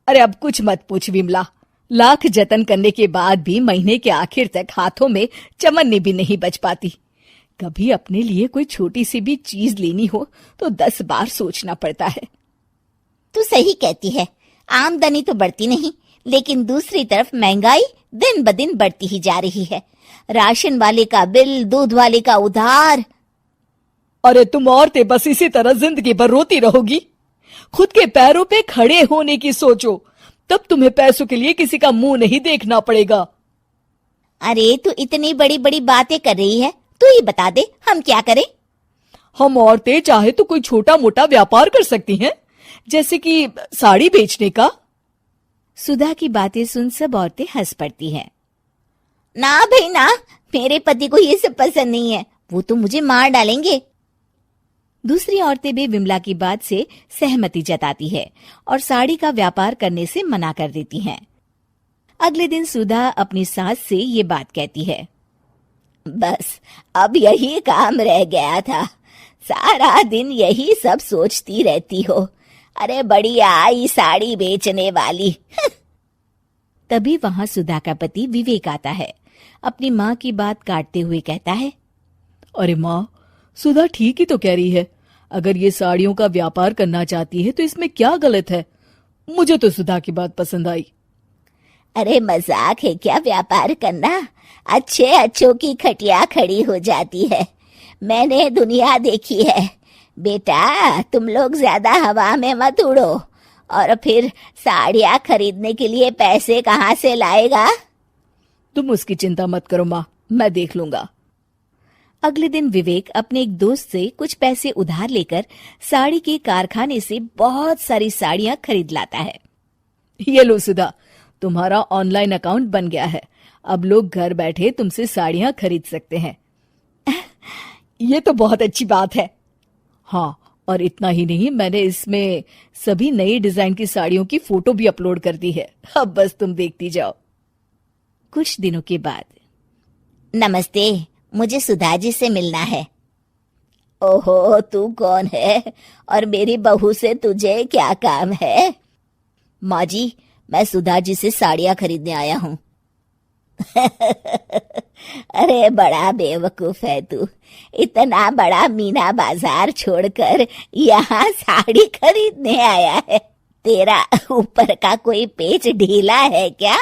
अरे अब कुछ मत पूछ विमला, लाख जतन करने के बाद भी महीने के आखिर तक हाथों में चमन्नी भी नहीं बच पाती। कभी अपने लिए कोई छोटी सी भी चीज लेनी हो तो 10 बार सोचना पड़ता है। तू सही कहती है, आमदनी तो बढ़ती नहीं, लेकिन दूसरी तरफ महंगाई दिन ब दिन बढ़ती ही जा रही है। राशन वाले का बिल, दूध वाले का उधार। अरे तुम औरतें बस इसी तरह जिंदगी भर रोती रहोगी। खुद के पैरों पे खड़े होने की सोचो, तब तुम्हें पैसों के लिए किसी का मुंह नहीं देखना पड़ेगा। अरे तू इतनी बड़ी बड़ी बातें कर रही है, तू ही बता दे हम क्या करें। हम औरतें चाहे तो कोई छोटा मोटा व्यापार कर सकती हैं, जैसे कि साड़ी बेचने का। सुधा की बातें सुन सब औरतें हंस पड़ती हैं। ना भाई ना, मेरे पति को ये सब पसंद नहीं है, वो तो मुझे मार डालेंगे। दूसरी औरतें भी विमला की बात से सहमति जताती है और साड़ी का व्यापार करने से मना कर देती हैं। अगले दिन सुधा अपनी सास से ये बात कहती है। बस अब यही काम रह गया था, सारा दिन यही सब सोचती रहती हो। अरे बढ़िया आई साड़ी बेचने वाली। तभी वहां सुधा का पति विवेक आता है। अपनी माँ की बात काटते हुए कहता है, अरे माँ, सुधा ठीक ही तो कह रही है। अगर ये साड़ियों का व्यापार करना चाहती है तो इसमें क्या गलत है। मुझे तो सुधा की बात पसंद आई। अरे मजाक है क्या व्यापार करना? अच्छे अच्छों की खटिया खड़ी हो जाती है। मैंने दुनिया देखी है। बेटा तुम लोग ज्यादा हवा में मत उड़ो, और फिर साड़ियाँ खरीदने के लिए पैसे कहाँ से लाएगा? तुम उसकी चिंता मत करो माँ, मैं देख लूंगा। अगले दिन विवेक अपने एक दोस्त से कुछ पैसे उधार लेकर साड़ी के कारखाने से बहुत सारी साड़ियाँ खरीद लाता है। ये लो सुधा, तुम्हारा ऑनलाइन अकाउंट बन गया है। अब लोग घर बैठे तुमसे साड़ियाँ खरीद सकते हैं। ये तो बहुत अच्छी बात है। हाँ, और इतना ही नहीं, मैंने इसमें सभी नई डिजाइन की साड़ियों की फोटो भी अपलोड कर दी है। अब बस तुम देखती जाओ। कुछ दिनों के बाद, नमस्ते, मुझे सुधा जी से मिलना है। ओहो, तू कौन है और मेरी बहू से तुझे क्या काम है? माँ जी, मैं सुधा जी से साड़ियाँ खरीदने आया हूँ। अरे बड़ा बेवकूफ है तू, इतना बड़ा मीना बाजार छोड़कर यहाँ साड़ी खरीदने आया है। तेरा ऊपर का कोई पेच ढीला है क्या?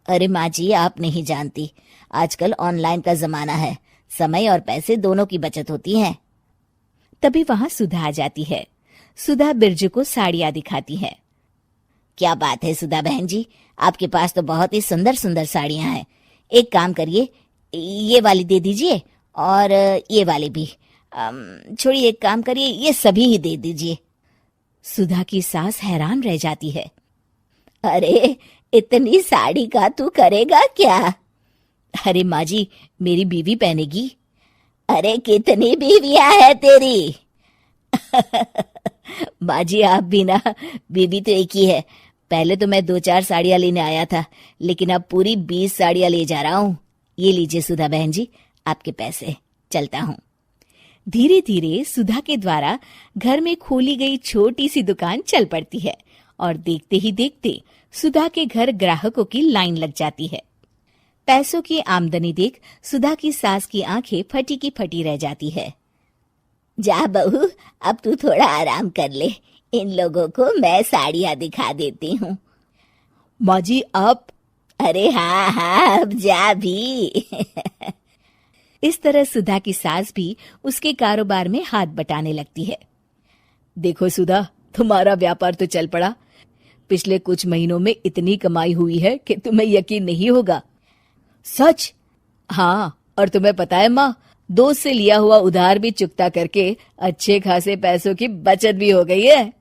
अरे माँ जी, आप नहीं जानती, आजकल ऑनलाइन का जमाना है, समय और पैसे दोनों की बचत होती है। तभी वहां सुधा आ जाती है। सुधा बिरजू को साड़ियाँ दिखाती है। क्या बात है सुधा बहन जी, आपके पास तो बहुत ही सुंदर सुंदर साड़ियाँ हैं। एक काम करिए, ये वाली दे दीजिए और ये वाली भी। छोड़िए, एक काम करिए, ये सभी ही दे दीजिए। सुधा की सास हैरान रह जाती है। अरे इतनी साड़ी का तू करेगा क्या? अरे माँ जी, मेरी बीवी पहनेगी। अरे कितनी बीवियां है तेरी? माँ जी आप भी ना, बीवी तो एक ही है। पहले तो मैं 2-4 साड़ियाँ लेने आया था, लेकिन अब पूरी 20 साड़ियाँ ले जा रहा हूँ। ये लीजिए सुधा बहन जी, आपके पैसे, चलता हूँ। धीरे धीरे सुधा के द्वारा घर में खोली गई छोटी सी दुकान चल पड़ती है और देखते ही देखते सुधा के घर ग्राहकों की लाइन लग जाती है। पैसों की आमदनी देख सुधा की सास की आंखें फटी की फटी रह जाती है। जा बहू, अब तू थोड़ा आराम कर ले, इन लोगों को मैं साड़ियाँ दिखा देती हूँ। माँ जी आप? अरे हाँ हाँ, अब जा भी। इस तरह सुधा की सास भी उसके कारोबार में हाथ बटाने लगती है। देखो सुधा, तुम्हारा व्यापार तो चल पड़ा। पिछले कुछ महीनों में इतनी कमाई हुई है कि तुम्हें यकीन नहीं होगा। सच? हाँ, और तुम्हें पता है माँ, दोस्त से लिया हुआ उधार भी चुकता करके अच्छे खासे पैसों की बचत भी हो गई है।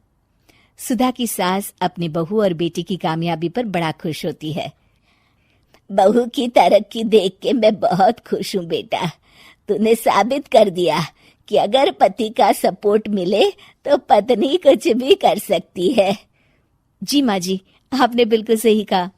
सुधा की सास अपनी बहू और बेटी की कामयाबी पर बड़ा खुश होती है। बहू की तरक्की देख के मैं बहुत खुश हूँ बेटा। तूने साबित कर दिया कि अगर पति का सपोर्ट मिले तो पत्नी कुछ भी कर सकती है। जी माँ जी, आपने बिल्कुल सही कहा।